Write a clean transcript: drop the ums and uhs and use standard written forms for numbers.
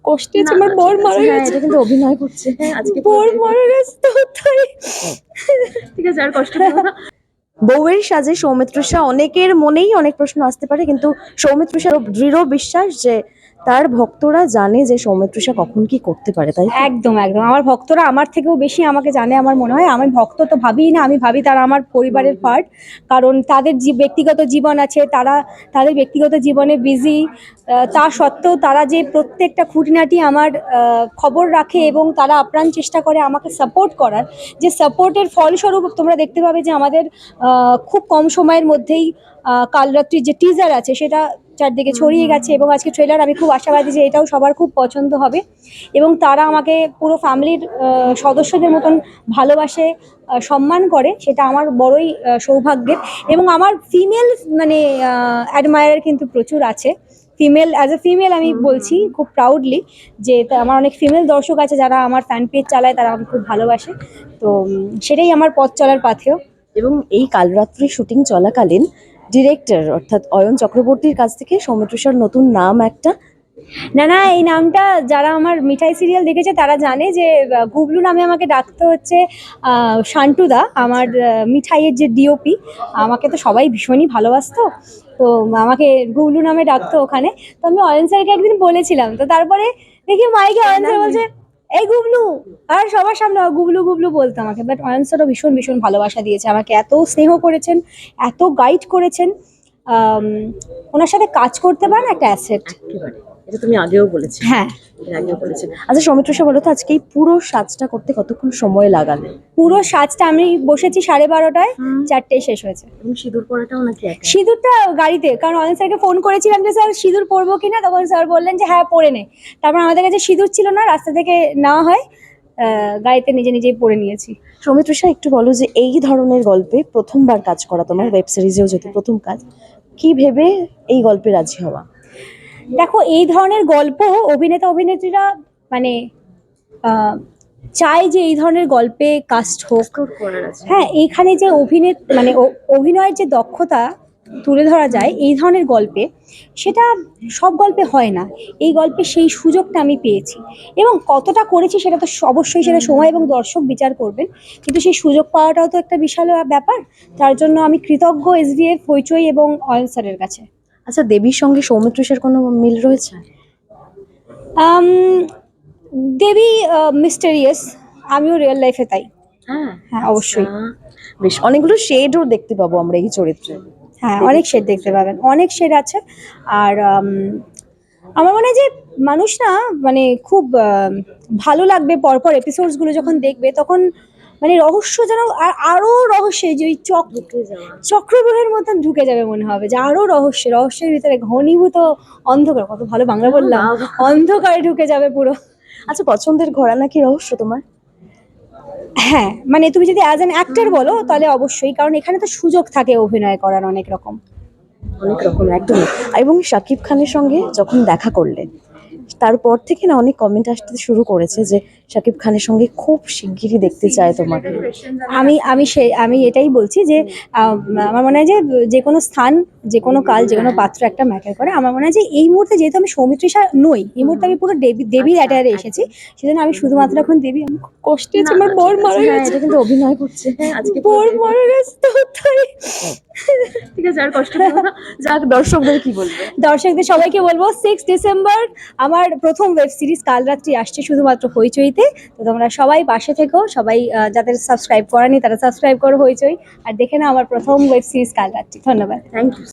কষ্টে আছে, আমার বর মারা হ্যাঁ, গেছে। এটা কিন্তু অভিনয় করছে। হ্যাঁ, আজকে বর মারা গেছে তো তাই। ঠিক আছে, আর কষ্ট করো না। বউয়ের সাজে সৌমিত্রষা, অনেকের মনেই অনেক প্রশ্ন আসতে পারে, কিন্তু সৌমিত্রষার দৃঢ় বিশ্বাস যে তার ভক্তরা জানে যে সৌমিত্রষা কখন কি করতে পারে, তাই তো? একদম একদম, আমার ভক্তরা আমার থেকেও বেশি আমাকে জানে আমার মনে হয়। আমি ভক্ত তো ভাবিই না, আমি ভাবি তারা আমার পরিবারের পার্ট। কারণ তাদের যে ব্যক্তিগত জীবন আছে, তারা তাদের ব্যক্তিগত জীবনে বিজি, তা সত্ত্বেও তারা যে প্রত্যেকটা খুঁটিনাটি আমার খবর রাখে এবং তারা আপ্রাণ চেষ্টা করে আমাকে সাপোর্ট করার। যে সাপোর্টের ফলস্বরূপ তোমরা দেখতে পাবে যে আমাদের খুব কম সময়ের মধ্যেই কাল রাত্রির যে টিজার আছে সেটা চারদিকে ছড়িয়ে গেছে, এবং আজকে ট্রেলার। আমি খুব আশাবাদী যে এটাও সবার খুব পছন্দ হবে, এবং তারা আমাকে পুরো ফ্যামিলির সদস্যদের মতন ভালোবাসে, সম্মান করে, সেটা আমার বড়ই সৌভাগ্যের। এবং আমার ফিমেল মানে অ্যাডমায়ার কিন্তু প্রচুর আছে। ফিমেল, অ্যাজ এ ফিমেল আমি বলছি খুব প্রাউডলি যে আমার অনেক ফিমেল দর্শক আছে যারা আমার ফ্যান পেজ চালায়, তারা আমাকে খুব ভালোবাসে। তো সেটাই আমার পথ চলার পাথেয়। এবং এই কালরাত্রি শুটিং চলাকালীন ডিরেক্টর অর্থাৎ অয়ন চক্রবর্তীর কাছ থেকে সৌমিত্রষার নতুন নাম একটা। না না, এই নামটা যারা আমার মিঠাই সিরিয়াল দেখেছে তারা জানে যে গুবলু নামে আমাকে ডাকতে হচ্ছে। শান্টুদা আমার মিঠাইয়ের যে ডিওপি, আমাকে তো সবাই ভীষণই ভালোবাসতো, তো আমাকে গুবলু নামে ডাকতো ওখানে। তো আমি অয়ন স্যারকে একদিন বলেছিলাম, তো তারপরে দেখি মাইকে অয়ন স্যার বলছে এই গুবলু, আর সবার সামনে গুবলু গুবলু বলতো আমাকে। বাট অয়ন স্যারও ভীষণ ভীষণ ভালোবাসা দিয়েছে আমাকে, এত স্নেহ করেছেন, এত গাইড করেছেন। ওনার সাথে কাজ করতে পারেন একটা অ্যাসেট। এটা তুমি আগেও বলেছো। হ্যাঁ, আগেও বলেছো। আচ্ছা সৌমিত্রষা, বলো তো আজকে এই পুরো সাজটা করতে কতক্ষণ সময় লাগালে? পুরো সাজটা আমি বসেছি 12:30টায়, 4টেয় শেষ হয়েছে। এবং সিঁদুর পরাটাও নাকি একা? সিঁদুরটা গাড়িতে, কারণ অয়ন স্যারকে ফোন করেছিলাম যে স্যার সিঁদুর পরবো কিনা, তখন স্যার বললেন যে হ্যাঁ পরে নে। তারপর আমাদের কাছে সিঁদুর ছিল না, রাস্তা থেকে নেওয়া হয়, গাড়িতে নিজে নিজেই পরে নিয়েছি। সৌমিত্রষা, একটু বলো যে এই ধরনের গল্পে প্রথমবার কাজ করা, তোমার ওয়েব সিরিজেও যেহেতু প্রথম কাজ, কি ভেবে এই গল্পে রাজি হওয়া? দেখো, এই ধরনের গল্প অভিনেতা অভিনেত্রীরা মানে চাই যে এই ধরনের গল্পে কাস্ট হোক। হ্যাঁ, এইখানে যে মানে অভিনয়ের যে দক্ষতা তুলে ধরা যায় এই ধরনের গল্পে, সেটা সব গল্পে হয় না। এই গল্পে সেই সুযোগটা আমি পেয়েছি, এবং কতটা করেছি সেটা তো অবশ্যই সেটা সময় এবং দর্শক বিচার করবেন, কিন্তু সেই সুযোগ পাওয়াটাও তো একটা বিশাল ব্যাপার। তার জন্য আমি কৃতজ্ঞ এসডিএফ, হইচই এবং অয়ন স্যারের কাছে। আচ্ছা, দেবীর সঙ্গে সৌমিত্রষার কোনো মিল রয়েছে? দেবী মিস্টেরিয়াস, আমিও রিয়েল লাইফে তাই। হ্যাঁ হ্যাঁ, অবশ্যই। বেশ, অনেকগুলো শেডও দেখতে পাবো আমরা এই চরিত্রে। হ্যাঁ, অনেক শেড দেখতে পাবেন, অনেক শেড আছে। আর আমার মনে হয় যে মানুষ না মানে খুব ভালো লাগবে পরপর এপিসোডসগুলো যখন দেখবে, তখন মানে রহস্য যেন আরো রহস্যে যে ওই চক্রব্যূহের মতন ঢুকে যাবে, মনে হবে যে আরো রহস্যের ভিতরে ঘনীভূত অন্ধকার, কত ভালো বাংলা বললাম, অন্ধকারে ঢুকে যাবে পুরো। আচ্ছা, পছন্দের ঘরানা কি রহস্য তোমার? হ্যাঁ, মানে তুমি যদি অ্যাজ অ্যান অ্যাক্টর বলো তাহলে অবশ্যই, কারণ এখানে তো সুযোগ থাকে অভিনয় করার অনেক রকম। একদম। এবং শাকিব খানের সঙ্গে যখন দেখা করলে, তারপর থেকে না অনেক কমেন্ট আসতে শুরু করেছে যে শাকিব খানের সঙ্গে খুব শিগগিরই দেখতে চায় তোমাকে। আমি এটাই বলছি যে আমার মনে হয় যে যে কোনো স্থান, যে কোনো কাল, যে কোনো পাত্র একটা ম্যাটার করে। আমার মনে হয় যে এই মুহূর্তে যেহেতু আমি সৌমিত্রষা নই, এই মুহূর্তে আমি পুরো দেবীর অ্যাটায়ারে এসেছি, সেজন্য আমি শুধুমাত্র এখন দেবী। আমি খুব কষ্টে আছি, আমার বর মারা হ্যাঁ, গেছে। এটা কিন্তু অভিনয় করছে। হ্যাঁ, আজকে বর মারা গেছে তো তাই। ঠিক আছে, আর কষ্ট করো না। যাক, দর্শকদের কি বলবে? দর্শকদের সবাইকে বলবো 6 ডিসেম্বর আমার প্রথম ওয়েব সিরিজ কালরাত্রি আসছে শুধুমাত্র হইচইতে। তো তোমরা সবাই পাশে থেকো, সবাই যাদের সাবস্ক্রাইব করেনি তারা সাবস্ক্রাইব করো হইচই, আর দেখে না আমার প্রথম ওয়েব সিরিজ কালরাত্রি। ধন্যবাদ। Thank you.